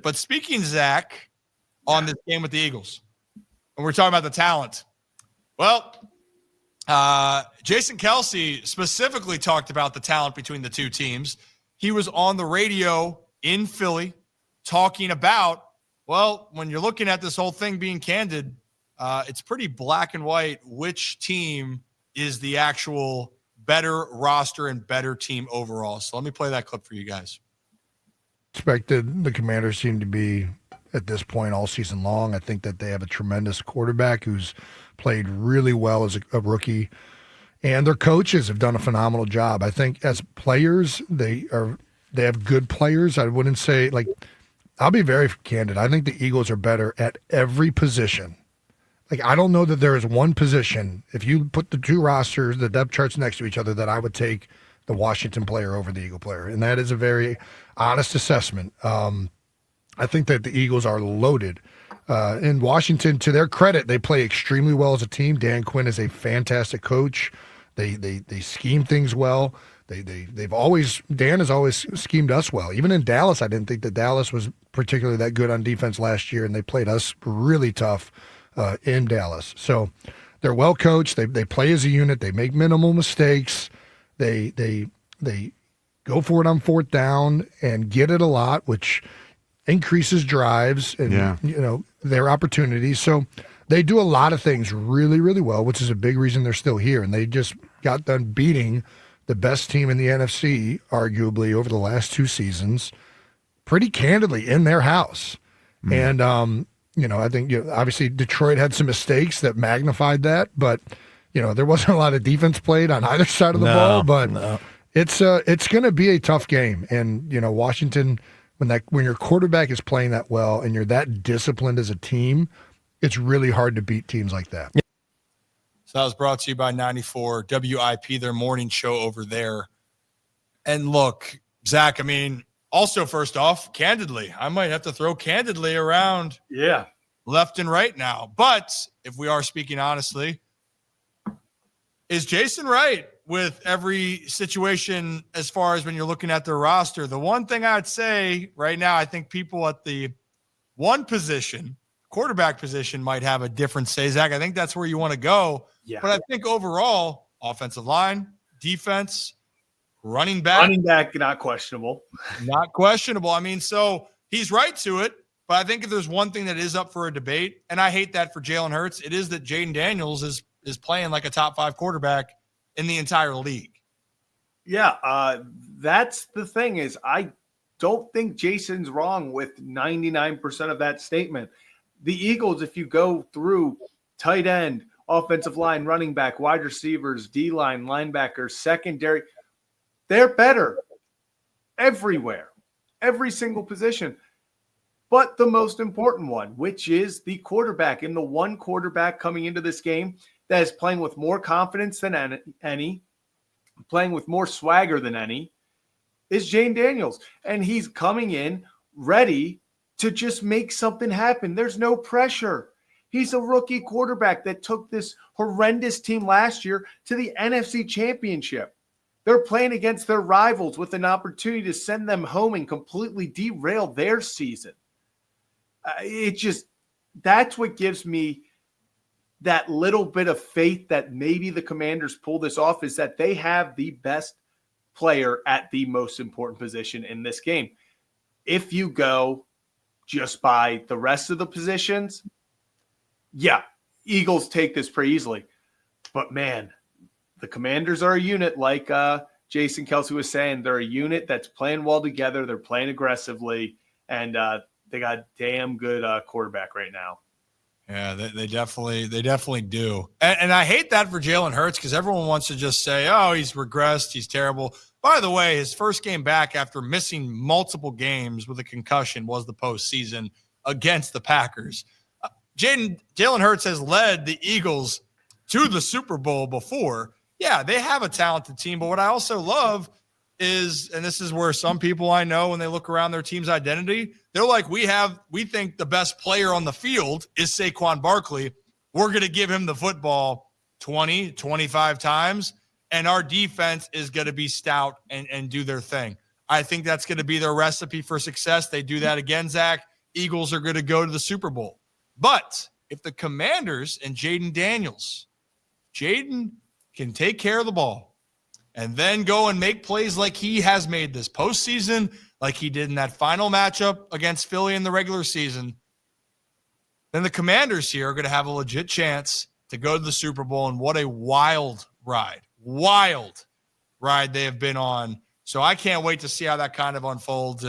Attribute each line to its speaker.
Speaker 1: But speaking, Zach, on this game with the Eagles, and we're talking about the talent. Well, Jason Kelce specifically talked about the talent between the two teams. He was on the radio in Philly talking about, well, when you're looking at this whole thing being candid, it's pretty black and white which team is the actual better roster and better team overall. So let me play that clip for you guys.
Speaker 2: Expected the Commanders seem to be at this point all season long. I think that they have a tremendous quarterback who's played really well as a rookie, and their coaches have done a phenomenal job. I think as players, they have good players. I wouldn't say, like, I'll be very candid. I think the Eagles are better at every position. Like, I don't know that there is one position, if you put the two rosters, the depth charts next to each other, that I would take the Washington player over the Eagle player. And that is a very honest assessment. I think that the Eagles are loaded. In Washington, to their credit, they play extremely well as a team. Dan Quinn is a fantastic coach. They scheme things well. Dan has always schemed us well. Even in Dallas, I didn't think that Dallas was particularly that good on defense last year, and they played us really tough in Dallas. So they're well coached. They play as a unit. They make minimal mistakes. They go for it on fourth down and get it a lot, which increases drives and their opportunities. So they do a lot of things really, really well, which is a big reason they're still here. And they just got done beating the best team in the NFC, arguably, over the last two seasons, pretty candidly in their house. And, I think obviously Detroit had some mistakes that magnified that, but, there wasn't a lot of defense played on either side of the ball. But it's going to be a tough game. And, Washington, when your quarterback is playing that well and you're that disciplined as a team, it's really hard to beat teams like that.
Speaker 1: So that was brought to you by 94 WIP, their morning show over there. And look, Zach, also first off, candidly, I might have to throw candidly around left and right now. But if we are speaking honestly, is Jason right with every situation as far as when you're looking at their roster? The one thing I'd say right now, I think people at the one position, quarterback position, might have a different say. Zach, I think that's where you want to go. Yeah. But I think overall, offensive line, defense, running back,
Speaker 3: not questionable.
Speaker 1: Not questionable. So he's right to it. But I think if there's one thing that is up for a debate, and I hate that for Jalen Hurts, it is that Jayden Daniels is playing like a top 5 quarterback in the entire league.
Speaker 3: Yeah, that's the thing is I don't think Jason's wrong with 99% of that statement. The Eagles, if you go through tight end, offensive line, running back, wide receivers, D-line, linebackers, secondary, they're better everywhere, every single position. But the most important one, which is the quarterback, and the one quarterback coming into this game that is playing with more confidence than any, playing with more swagger than any, is Jayden Daniels. And he's coming in ready to just make something happen. There's no pressure. He's a rookie quarterback that took this horrendous team last year to the NFC Championship. They're playing against their rivals with an opportunity to send them home and completely derail their season. That's what gives me that little bit of faith that maybe the Commanders pull this off, is that they have the best player at the most important position in this game. If you go just by the rest of the positions, Eagles take this pretty easily. But man, the Commanders are a unit, like Jason Kelce was saying. They're a unit that's playing well together. They're playing aggressively, and they got a damn good quarterback right now.
Speaker 1: Yeah, they definitely do. And I hate that for Jalen Hurts, because everyone wants to just say, oh, he's regressed, he's terrible. By the way, his first game back after missing multiple games with a concussion was the postseason against the Packers. Jalen Hurts has led the Eagles to the Super Bowl before. Yeah, they have a talented team, but what I also love is, and this is where some people I know, when they look around their team's identity, they're like, we think the best player on the field is Saquon Barkley. We're going to give him the football 20, 25 times, and our defense is going to be stout and do their thing. I think that's going to be their recipe for success. They do that again, Zach. Eagles are going to go to the Super Bowl. But if the Commanders and Jayden Daniels, Jayden can take care of the ball and then go and make plays like he has made this postseason, like he did in that final matchup against Philly in the regular season, then the Commanders here are going to have a legit chance to go to the Super Bowl. And what a wild ride they have been on. So I can't wait to see how that kind of unfolds.